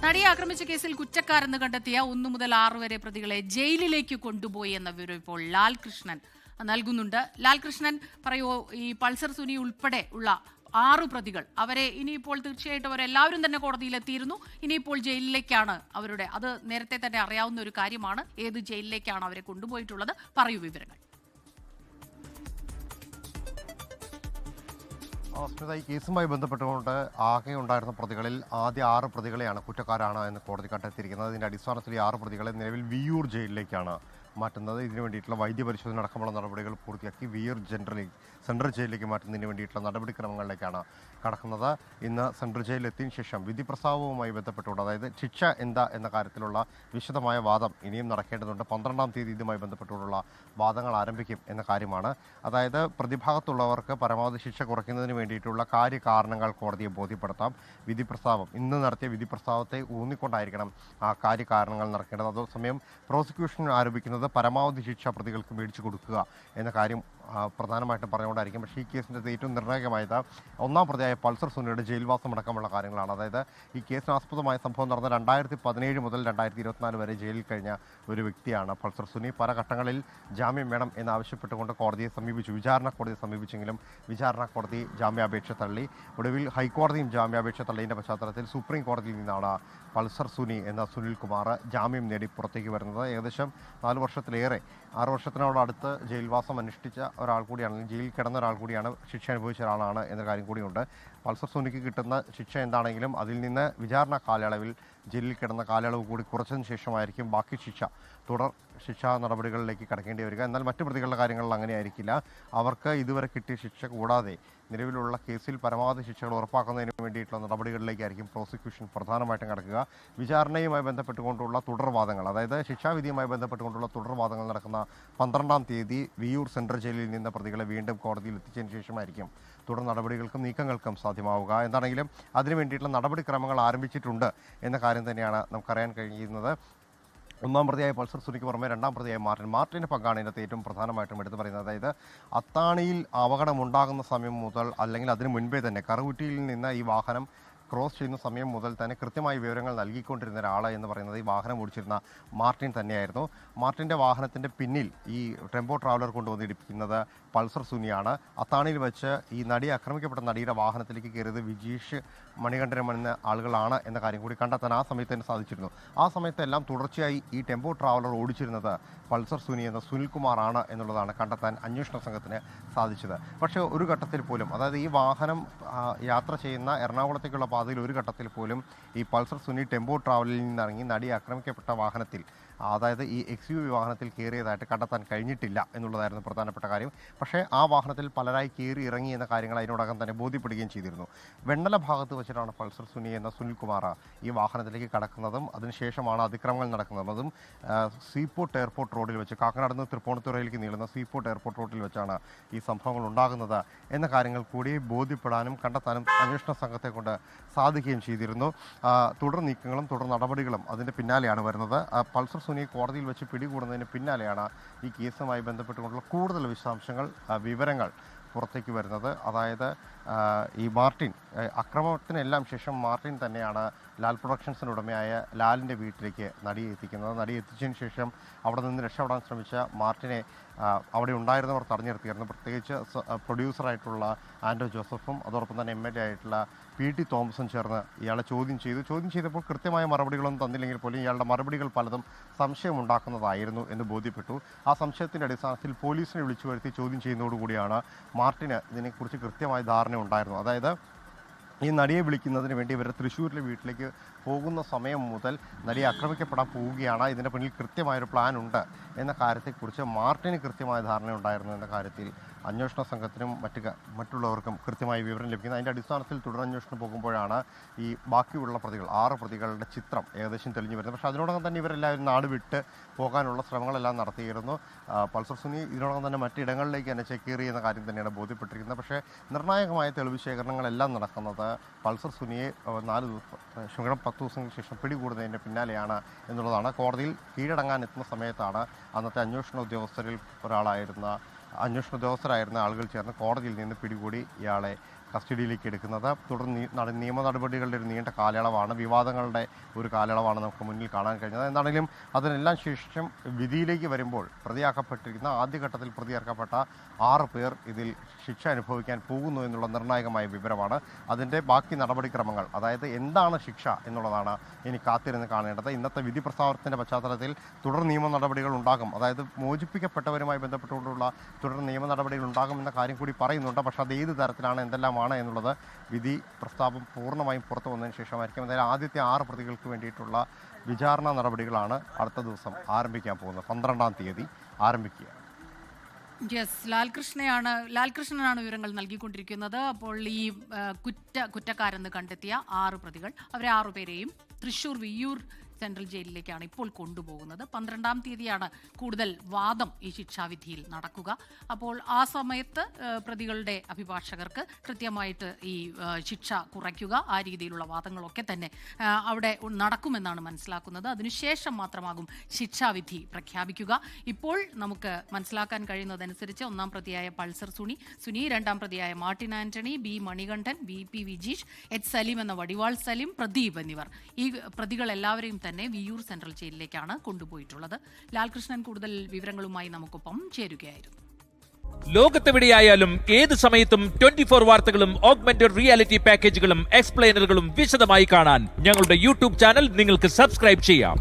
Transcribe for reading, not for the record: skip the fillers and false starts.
നടിയെ ആക്രമിച്ച കേസിൽ കുറ്റക്കാരെന്ന് കണ്ടെത്തിയ 1 മുതൽ 6 വരെ പ്രതികളെ ജയിലിലേക്ക് കൊണ്ടുപോയി എന്ന വിവരം ഇപ്പോൾ ലാൽകൃഷ്ണൻ നൽകുന്നുണ്ട്. ലാൽകൃഷ്ണൻ പറയൂ, ഈ പൾസർ സുനി ഉൾപ്പെടെ ഉള്ള 6 പ്രതികൾ, അവരെ ഇനിയിപ്പോൾ തീർച്ചയായിട്ടും അവരെല്ലാവരും തന്നെ കോടതിയിലെത്തിയിരുന്നു. ഇനിയിപ്പോൾ ജയിലിലേക്കാണ് അത് നേരത്തെ തന്നെ അറിയാവുന്ന ഒരു കാര്യമാണ്. ഏത് ജയിലിലേക്കാണ് അവരെ കൊണ്ടുപോയിട്ടുള്ളത്? പറയൂ വിവരങ്ങൾ. സ്മിത, ഈ കേസുമായി ബന്ധപ്പെട്ടുകൊണ്ട് ആകെ ഉണ്ടായിരുന്ന പ്രതികളിൽ ആദ്യ 6 പ്രതികളെയാണ് കുറ്റക്കാരാണ് എന്ന് കോടതി കണ്ടെത്തിയിരിക്കുന്നത്. ഇതിൻ്റെ അടിസ്ഥാനത്തിൽ ഈ 6 പ്രതികളെ നിലവിൽ വിയ്യൂർ ജയിലിലേക്കാണ് മാറ്റുന്നത്. ഇതിനു വേണ്ടിയിട്ടുള്ള വൈദ്യപരിശോധന അടക്കമുള്ള നടപടികൾ പൂർത്തിയാക്കി വിയ്യൂർ സെൻട്രൽ ജയിലിലേക്ക് മാറ്റുന്നതിന് വേണ്ടിയിട്ടുള്ള നടപടിക്രമങ്ങളിലേക്കാണ് കടക്കുന്നത്. ഇന്ന് സെൻട്രൽ ജയിലിൽ എത്തിയതിനു ശേഷം വിധി പ്രസ്താവവുമായി ബന്ധപ്പെട്ടുകൊണ്ട്, അതായത് ശിക്ഷ എന്താ എന്ന കാര്യത്തിലുള്ള വിശദമായ വാദം ഇനിയും നടക്കേണ്ടതുണ്ട്. 12-ാം തീയതി ഇതുമായി ബന്ധപ്പെട്ടുള്ള വാദങ്ങൾ ആരംഭിക്കും എന്ന കാര്യമാണ്. അതായത് പ്രതിഭാഗത്തുള്ളവർക്ക് പരമാവധി ശിക്ഷ കുറയ്ക്കുന്നതിന് വേണ്ടിയിട്ടുള്ള കാര്യകാരണങ്ങൾ കോടതിയെ ബോധ്യപ്പെടുത്താം. വിധി പ്രസ്താവം ഇന്ന് നടത്തിയ വിധി പ്രസ്താവത്തെ ഊന്നിക്കൊണ്ടായിരിക്കണം ആ കാര്യകാരണങ്ങൾ നടക്കേണ്ടത്. അതേസമയം പ്രോസിക്യൂഷൻ ആരോപിക്കുന്നത് പരമാവധി ശിക്ഷ പ്രതികൾക്ക് മേടിച്ചു കൊടുക്കുക എന്ന കാര്യം പ്രധാനമായിട്ടും പറഞ്ഞുകൊണ്ടായിരിക്കും. പക്ഷേ ഈ കേസിൻ്റെ ഏറ്റവും നിർണായകമായത് 1-ാം പ്രതിയായ പൾസർ സുനിയുടെ ജയിൽവാസം അടക്കമുള്ള കാര്യങ്ങളാണ്. അതായത് ഈ കേസിനാസ്പദമായ സംഭവം നടന്ന 2017 മുതൽ 2024 വരെ ജയിലിൽ കഴിഞ്ഞ ഒരു വ്യക്തിയാണ് പൾസർ സുനി. പല ഘട്ടങ്ങളിൽ ജാമ്യം വേണം എന്നാവശ്യപ്പെട്ടുകൊണ്ട് കോടതിയെ സമീപിച്ചു, വിചാരണ കോടതിയെ സമീപിച്ചെങ്കിലും വിചാരണ കോടതി ജാമ്യാപേക്ഷ തള്ളി. ഒടുവിൽ ഹൈക്കോടതിയും ജാമ്യാപേക്ഷ തള്ളിയതിൻ്റെ പശ്ചാത്തലത്തിൽ സുപ്രീം കോടതിയിൽ നിന്നാണ് പൾസർ സുനി എന്ന സുനിൽകുമാർ ജാമ്യം നേടി പുറത്തേക്ക് വരുന്നത്. ഏകദേശം 4 വർഷത്തിലേറെ, 6 വർഷത്തിനോടടുത്ത് ജയിൽവാസം അനുഷ്ഠിച്ച ഒരാൾ കൂടിയാണ്, ജയിലിൽ കിടന്ന ഒരാൾ കൂടിയാണ്, ശിക്ഷ അനുഭവിച്ച ഒരാളാണ് എന്ന കാര്യം കൂടിയുണ്ട്. പൾസർ സുനിക്ക് കിട്ടുന്ന ശിക്ഷ എന്താണെങ്കിലും അതിൽ നിന്ന് വിചാരണ കാലയളവിൽ ജയിലിൽ കിടന്ന കാലയളവ് കൂടി കുറച്ചതിന് ശേഷമായിരിക്കും ബാക്കി തുടർ ശിക്ഷാ നടപടികളിലേക്ക് കടക്കേണ്ടി വരിക. എന്നാൽ മറ്റു പ്രതികളുടെ കാര്യങ്ങളിൽ അങ്ങനെ ആയിരിക്കില്ല. അവർക്ക് ഇതുവരെ കിട്ടിയ ശിക്ഷ കൂടാതെ നിലവിലുള്ള കേസിൽ പരമാവധി ശിക്ഷകൾ ഉറപ്പാക്കുന്നതിന് വേണ്ടിയിട്ടുള്ള നടപടികളിലേക്കായിരിക്കും പ്രോസിക്യൂഷൻ പ്രധാനമായിട്ടും കടക്കുക. വിചാരണയുമായി ബന്ധപ്പെട്ടുകൊണ്ടുള്ള തുടർവാദങ്ങൾ, അതായത് ശിക്ഷാവിധിയുമായി ബന്ധപ്പെട്ടുകൊണ്ടുള്ള തുടർവാദങ്ങൾ നടക്കുന്ന 12-ാം തീയതി വിയ്യൂർ സെൻട്രൽ ജയിലിൽ നിന്ന് പ്രതികളെ വീണ്ടും കോടതിയിൽ എത്തിച്ചതിന് ശേഷമായിരിക്കും തുടർ നടപടികൾക്കും നീക്കങ്ങൾക്കും സാധ്യമാവുക. എന്താണെങ്കിലും അതിനു വേണ്ടിയിട്ടുള്ള നടപടിക്രമങ്ങൾ ആരംഭിച്ചിട്ടുണ്ട് എന്ന കാര്യം തന്നെയാണ് നമുക്കറിയാൻ കഴിയുന്നത്. 1-ാം പ്രതിയായ പൾസർ സുനിക്ക് പുറമെ 2-ാം പ്രതിയായ മാർട്ടിൻ്റെ പങ്കാണ് ഇതിനകത്ത് ഏറ്റവും പ്രധാനമായിട്ടും എടുത്തു പറയുന്നത്. അതായത് അത്താണിയിൽ അപകടമുണ്ടാകുന്ന സമയം മുതൽ, അല്ലെങ്കിൽ അതിന് മുൻപേ തന്നെ കറുകുറ്റിയിൽ നിന്ന് ഈ വാഹനം ക്രോസ് ചെയ്യുന്ന സമയം മുതൽ തന്നെ കൃത്യമായി വിവരങ്ങൾ നൽകിക്കൊണ്ടിരുന്ന ഒരാൾ എന്ന് പറയുന്നത് ഈ വാഹനം ഓടിച്ചിരുന്ന മാർട്ടിൻ തന്നെയായിരുന്നു. മാർട്ടിൻ്റെ വാഹനത്തിൻ്റെ പിന്നിൽ ഈ ടെമ്പോ ട്രാവലർ കൊണ്ടുവന്ന് ഇടിപ്പിക്കുന്നത് പൾസർ സുനിയാണ്. അത്താണിയിൽ വെച്ച് ഈ നടി ആക്രമിക്കപ്പെട്ട നടിയുടെ വാഹനത്തിലേക്ക് കയറിയത് വിജീഷ് മണികണ്ഠനം എന്ന ആളുകളാണ് എന്ന കാര്യം കൂടി കണ്ടെത്താൻ ആ സമയത്ത് തന്നെ സാധിച്ചിരുന്നു. ആ സമയത്തെല്ലാം തുടർച്ചയായി ഈ ടെമ്പോ ട്രാവലർ ഓടിച്ചിരുന്നത് പൾസർ സുനി എന്ന സുനിൽകുമാറാണ് എന്നുള്ളതാണ് കണ്ടെത്താൻ അന്വേഷണ സംഘത്തിന് സാധിച്ചത്. പക്ഷേ ഒരു ഘട്ടത്തിൽ പോലും, അതായത് ഈ വാഹനം യാത്ര ചെയ്യുന്ന എറണാകുളത്തേക്കുള്ള പാതയിൽ ഒരു ഘട്ടത്തിൽ പോലും ഈ പൾസർ സുനി ടെമ്പോ ട്രാവലിൽ നിന്നിറങ്ങി നടി ആക്രമിക്കപ്പെട്ട വാഹനത്തിൽ, അതായത് ഈ XUV വാഹനത്തിൽ കയറിയതായിട്ട് കണ്ടെത്താൻ കഴിഞ്ഞിട്ടില്ല എന്നുള്ളതായിരുന്നു പ്രധാനപ്പെട്ട കാര്യം. പക്ഷേ ആ വാഹനത്തിൽ പലരായി കയറി ഇറങ്ങി എന്ന കാര്യങ്ങൾ അതിനോടകം തന്നെ ബോധ്യപ്പെടുകയും ചെയ്തിരുന്നു. വെണ്ണല ഭാഗത്ത് വെച്ചിട്ടാണ് പൾസർ സുനി എന്ന സുനിൽകുമാർ ഈ വാഹനത്തിലേക്ക് കടക്കുന്നതും അതിനുശേഷമാണ് അതിക്രമങ്ങൾ നടക്കുന്നതും. അതും സീപോർട്ട് എയർപോർട്ട് റോഡിൽ വെച്ച്, കാക്കനാട് നിന്ന് തൃപ്പൂണിത്തുറയിലേക്ക് നീളുന്ന സീപോർട്ട് എയർപോർട്ട് റോഡിൽ വെച്ചാണ് ഈ സംഭവങ്ങൾ ഉണ്ടാകുന്നത് എന്ന കാര്യങ്ങൾ കൂടി ബോധ്യപ്പെടാനും കണ്ടെത്താനും അന്വേഷണ സംഘത്തെ കൊണ്ട് സാധിക്കുകയും ചെയ്തിരുന്നു. തുടർ നീക്കങ്ങളും തുടർ നടപടികളും അതിൻ്റെ പിന്നാലെയാണ് വരുന്നത്. പൾസർ സുനിയെ കോടതിയിൽ വെച്ച് പിടികൂടുന്നതിന് പിന്നാലെയാണ് ഈ കേസുമായി ബന്ധപ്പെട്ടുകൊണ്ടുള്ള കൂടുതൽ വിശദാംശങ്ങൾ, വിവരങ്ങൾ പുറത്തേക്ക് വരുന്നത്. അതായത് ഈ മാർട്ടിൻ അക്രമത്തിനെല്ലാം ശേഷം മാർട്ടിൻ തന്നെയാണ് ലാൽ പ്രൊഡക്ഷൻസിന് ഉടമയായ ലാലിൻ്റെ വീട്ടിലേക്ക് നടിയെ എത്തിക്കുന്നത്. നടിയെ എത്തിച്ചതിന് ശേഷം അവിടെ നിന്ന് രക്ഷപ്പെടാൻ ശ്രമിച്ച മാർട്ടിനെ അവിടെ ഉണ്ടായിരുന്നവർ തടഞ്ഞു നിർത്തിയായിരുന്നു. പ്രത്യേകിച്ച് പ്രൊഡ്യൂസറായിട്ടുള്ള ആൻഡോ ജോസഫും അതോടൊപ്പം തന്നെ MLA ആയിട്ടുള്ള PT തോമസും ചേർന്ന് ഇയാളെ ചോദ്യം ചെയ്തപ്പോൾ കൃത്യമായ മറുപടികളൊന്നും തന്നില്ലെങ്കിൽ പോലും ഇയാളുടെ മറുപടികൾ പലതും സംശയമുണ്ടാക്കുന്നതായിരുന്നു എന്ന് ബോധ്യപ്പെട്ടു. ആ സംശയത്തിൻ്റെ അടിസ്ഥാനത്തിൽ പോലീസിനെ വിളിച്ചു വരുത്തി ചോദ്യം ചെയ്യുന്നതോടുകൂടിയാണ് മാർട്ടിന് ഇതിനെക്കുറിച്ച് കൃത്യമായ ധാരണ ഉണ്ടായിരുന്നു. അതായത് ഈ നടിയെ വിളിക്കുന്നതിന് വേണ്ടി ഇവർ തൃശ്ശൂരിലെ വീട്ടിലേക്ക് പോകുന്ന സമയം മുതൽ നടിയെ ആക്രമിക്കപ്പെടാൻ പോവുകയാണ്, ഇതിൻ്റെ പിന്നിൽ കൃത്യമായൊരു പ്ലാൻ ഉണ്ട് എന്ന കാര്യത്തെക്കുറിച്ച് മാർട്ടിന് കൃത്യമായ ധാരണയുണ്ടായിരുന്നു എന്ന കാര്യത്തിൽ അന്വേഷണ സംഘത്തിനും മറ്റുള്ളവർക്കും കൃത്യമായി വിവരം ലഭിക്കുന്നത്. അതിൻ്റെ അടിസ്ഥാനത്തിൽ തുടരന്വേഷണം പോകുമ്പോഴാണ് ഈ ബാക്കിയുള്ള പ്രതികൾ 6 പ്രതികളുടെ ചിത്രം ഏകദേശം തെളിഞ്ഞു വരുന്നത്. പക്ഷേ അതിനോടകം തന്നെ ഇവരെല്ലാവരും നാട് വിട്ട് പോകാനുള്ള ശ്രമങ്ങളെല്ലാം നടത്തിയിരുന്നു. പൾസർ സുനി ഇതിനോടകം തന്നെ മറ്റിടങ്ങളിലേക്ക് തന്നെ ചെക്കേറി എന്ന കാര്യം തന്നെയാണ് ബോധ്യപ്പെട്ടിരിക്കുന്നത്. പക്ഷേ നിർണായകമായ തെളിവ് ശേഖരണങ്ങളെല്ലാം നടക്കുന്നത് പൾസർ സുനിയെ 10 ദിവസങ്ങൾക്ക് ശേഷം പിടികൂടുന്നതിൻ്റെ പിന്നാലെയാണ് എന്നുള്ളതാണ്. കോടതിയിൽ കീഴടങ്ങാൻ എത്തുന്ന സമയത്താണ് അന്നത്തെ അന്വേഷണ ഉദ്യോഗസ്ഥരായിരുന്ന ആളുകൾ ചേർന്ന് കോടതിയിൽ നിന്ന് പിടികൂടി ഇയാളെ കസ്റ്റഡിയിലേക്ക് എടുക്കുന്നത്. തുടർന്ന് നിയമ നടപടികളുടെ ഒരു നീണ്ട കാലയളവാണ്, വിവാദങ്ങളുടെ ഒരു കാലയളവാണ് നമുക്ക് മുന്നിൽ കാണാൻ കഴിഞ്ഞത്. എന്താണെങ്കിലും അതിനെല്ലാം ശേഷം വിധിയിലേക്ക് വരുമ്പോൾ പ്രതിയാക്കപ്പെട്ടിരിക്കുന്ന ആദ്യഘട്ടത്തിൽ പ്രതിയാക്കപ്പെട്ട 6 പേർ ഇതിൽ ശിക്ഷ അനുഭവിക്കാൻ പോകുന്നു എന്നുള്ള നിർണായകമായ വിവരമാണ്. അതിൻ്റെ ബാക്കി നടപടിക്രമങ്ങൾ, അതായത് എന്താണ് ശിക്ഷ എന്നുള്ളതാണ് ഇനി കാത്തിരുന്ന് കാണേണ്ടത്. ഇന്നത്തെ വിധി പ്രസ്താവത്തിൻ്റെ പശ്ചാത്തലത്തിൽ തുടർ നിയമ നടപടികൾ ഉണ്ടാകും, അതായത് മോചിപ്പിക്കപ്പെട്ടവരുമായി ബന്ധപ്പെട്ടുകൊണ്ടുള്ള തുടർ നിയമ നടപടികൾ ഉണ്ടാകുമെന്ന കാര്യം കൂടി പറയുന്നുണ്ട്. പക്ഷേ അത് ഏത് തരത്തിലാണ്, എന്തെല്ലാമാണ് എന്നുള്ളത് വിധി പ്രസ്താവം പൂർണ്ണമായും പുറത്തു വന്നതിന് ശേഷമായിരിക്കും. എന്തായാലും ആദ്യത്തെ 6 പ്രതികൾക്ക് വേണ്ടിയിട്ടുള്ള വിചാരണ നടപടികളാണ് അടുത്ത ദിവസം ആരംഭിക്കാൻ പോകുന്നത്. 12-ാം തീയതി ആരംഭിക്കുക. യെസ്, ലാൽകൃഷ്ണനാണ് വിവരങ്ങൾ നൽകിക്കൊണ്ടിരിക്കുന്നത്. അപ്പോൾ ഈ കുറ്റക്കാരെന്ന് കണ്ടെത്തിയ 6 പ്രതികൾ, അവരെ 6 പേരെയും തൃശൂർ വിയ്യൂർ സെൻട്രൽ ജയിലിലേക്കാണ് ഇപ്പോൾ കൊണ്ടുപോകുന്നത്. 12-ാം തീയതിയാണ് കൂടുതൽ വാദം ഈ ശിക്ഷാവിധിയിൽ നടക്കുക. അപ്പോൾ ആ സമയത്ത് പ്രതികളുടെ അഭിഭാഷകർക്ക് കൃത്യമായിട്ട് ഈ ശിക്ഷ കുറയ്ക്കുക, ആ രീതിയിലുള്ള വാദങ്ങളൊക്കെ തന്നെ അവിടെ നടക്കുമെന്നാണ് മനസ്സിലാക്കുന്നത്. അതിനുശേഷം മാത്രമാകും ശിക്ഷാവിധി പ്രഖ്യാപിക്കുക. ഇപ്പോൾ നമുക്ക് മനസ്സിലാക്കാൻ കഴിയുന്നതനുസരിച്ച് 1-ാം പ്രതിയായ പൾസർ സുനി, 2-ാം പ്രതിയായ Martin Antony, B Manikandan, VP Vijeesh, H Saleem എന്ന വടിവാൾ സലീം, പ്രദീപ് എന്നിവർ, ഈ പ്രതികൾ എല്ലാവരെയും തന്നെ വിയ്യൂർ സെൻട്രൽ ജയിലിലേക്കാണ് കൊണ്ടുപോയിട്ടുള്ളത്. ലാൽകൃഷ്ണൻ കൂടുതൽ വിവരങ്ങളുമായി നമുക്കൊപ്പം ചേരുകയായിരുന്നു. ലോകത്തെവിടെയായാലും ഏത് സമയത്തും 24 വാർത്തകളും ഓഗ്മെന്റഡ് റിയാലിറ്റി പാക്കേജുകളും എക്സ്പ്ലെയിനറുകളും വിശദമായി കാണാൻ ഞങ്ങളുടെ യൂട്യൂബ് ചാനൽ നിങ്ങൾക്ക് സബ്സ്ക്രൈബ് ചെയ്യാം.